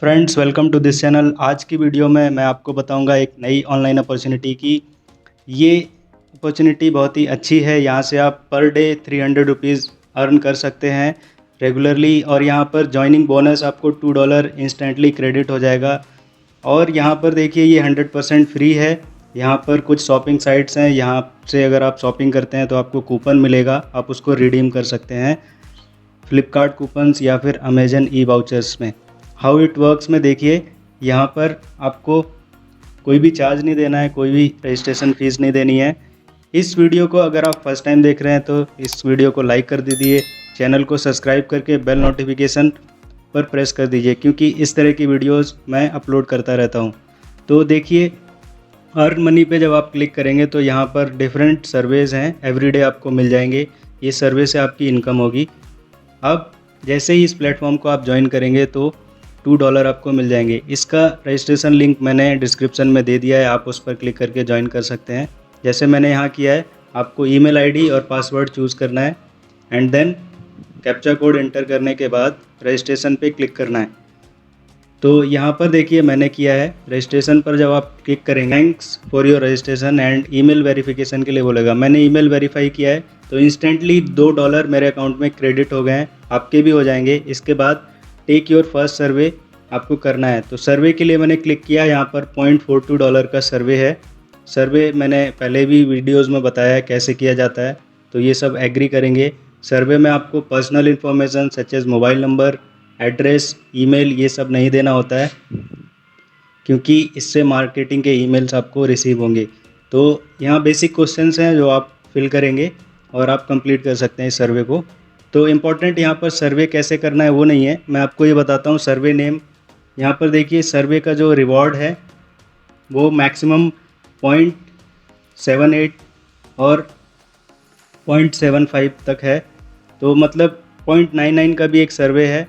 Friends, welcome to this channel. आज की video में मैं आपको बताऊंगा एक नई ऑनलाइन अपॉर्चुनिटी की। ये अपॉर्चुनिटी बहुत ही अच्छी है। यहाँ से आप पर डे 300 रुपीज़ अर्न कर सकते हैं रेगुलरली, और यहाँ पर जॉइनिंग बोनस आपको $2 इंस्टेंटली क्रेडिट हो जाएगा। और यहाँ पर देखिए, ये 100% फ्री है। यहाँ पर कुछ शॉपिंग साइट्स हैं, यहाँ से अगर आप शॉपिंग करते हैं तो आपको कूपन मिलेगा, आप उसको रिडीम कर सकते हैं फ्लिपकार्ट कूपन्स या फिर अमेजन ई वाउचर्स में। हाउ इट वर्क्स में देखिए, यहाँ पर आपको कोई भी चार्ज नहीं देना है, कोई भी रजिस्ट्रेशन फ़ीस नहीं देनी है। इस वीडियो को अगर आप फर्स्ट टाइम देख रहे हैं तो इस वीडियो को लाइक कर दीजिए, चैनल को सब्सक्राइब करके बेल नोटिफिकेशन पर प्रेस कर दीजिए, क्योंकि इस तरह की वीडियोस मैं अपलोड करता रहता हूँ। तो देखिए, अर्न मनी पे जब आप क्लिक करेंगे तो यहाँ पर डिफरेंट सर्वेज़ हैं, एवरीडे आपको मिल जाएंगे। ये सर्वे से आपकी इनकम होगी। अब जैसे ही इस प्लेटफॉर्म को आप ज्वाइन करेंगे तो $2 आपको मिल जाएंगे। इसका रजिस्ट्रेशन लिंक मैंने डिस्क्रिप्शन में दे दिया है, आप उस पर क्लिक करके ज्वाइन कर सकते हैं। जैसे मैंने यहाँ किया है, आपको ईमेल आईडी और पासवर्ड चूज़ करना है and then captcha code enter करने के बाद रजिस्ट्रेशन पे क्लिक करना है। तो यहाँ पर देखिए, मैंने किया है। रजिस्ट्रेशन पर जब आप क्लिक करेंगे, thanks for your registration and email verification के लिए बोलेगा। मैंने ईमेल वेरीफाई किया है तो इंस्टेंटली $2 मेरे अकाउंट में क्रेडिट हो गए हैं, आपके भी हो जाएंगे। इसके बाद टेक योर फर्स्ट सर्वे आपको करना है। तो सर्वे के लिए मैंने क्लिक किया, यहाँ पर $0.42 का सर्वे है। सर्वे मैंने पहले भी वीडियोज़ में बताया है कैसे किया जाता है, तो ये सब एग्री करेंगे। सर्वे में आपको personal information such as mobile number, address, email, ये सब नहीं देना होता है, क्योंकि इससे मार्केटिंग के ईमेल्स आपको रिसीव होंगे। तो यहाँ बेसिक क्वेश्चंस हैं जो आप फिल करेंगे और आप कंप्लीट कर सकते हैं इस सर्वे को। तो इम्पॉर्टेंट यहाँ पर सर्वे कैसे करना है वो नहीं है, मैं आपको ये बताता हूँ। सर्वे नेम, यहाँ पर देखिए, सर्वे का जो रिवॉर्ड है वो मैक्सिमम 0.78 और 0.75 तक है। तो मतलब 0.99 का भी एक सर्वे है।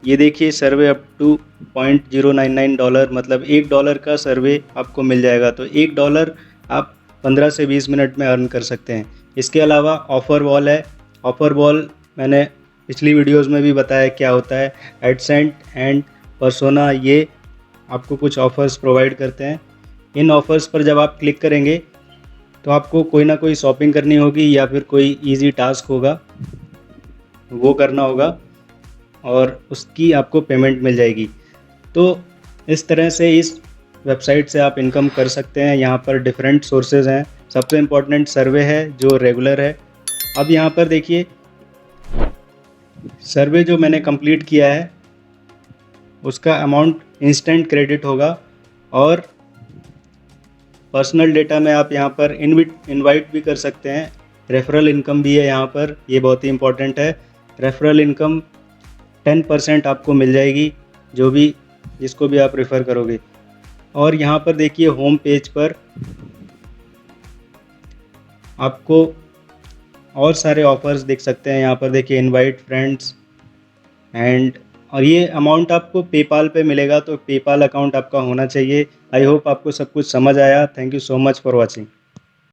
ये देखिए, सर्वे अप टू $0.099, मतलब $1 का सर्वे आपको मिल जाएगा। तो $1 आप 15 से 20 मिनट में अर्न कर सकते हैं। इसके अलावा ऑफ़र वॉल है। ऑफ़र वॉल मैंने पिछली वीडियोज़ में भी बताया क्या होता है। एडसेंट एंड पर्सोना ये आपको कुछ ऑफ़र्स प्रोवाइड करते हैं। इन ऑफ़र्स पर जब आप क्लिक करेंगे तो आपको कोई ना कोई शॉपिंग करनी होगी या फिर कोई ईजी टास्क होगा वो करना होगा, और उसकी आपको पेमेंट मिल जाएगी। तो इस तरह से इस वेबसाइट से आप इनकम कर सकते हैं। यहाँ पर डिफरेंट सोर्सेज हैं। सबसे इम्पोर्टेंट सर्वे है जो रेगुलर है। अब यहाँ पर देखिए, सर्वे जो मैंने कंप्लीट किया है उसका अमाउंट इंस्टेंट क्रेडिट होगा, और पर्सनल डेटा में आप यहाँ पर इनवाइट भी कर सकते हैं। रेफरल इनकम भी है यहाँ पर, ये बहुत ही इम्पोर्टेंट है। रेफरल इनकम 10% आपको मिल जाएगी, जो भी जिसको भी आप रेफ़र करोगे। और यहाँ पर देखिए, होम पेज पर आपको और सारे ऑफ़र्स दिख सकते हैं। यहाँ पर देखिए, इनवाइट फ्रेंड्स और ये अमाउंट आपको पेपाल पे मिलेगा, तो पेपाल अकाउंट आपका होना चाहिए। आई होप आपको सब कुछ समझ आया। Thank you so much for watching.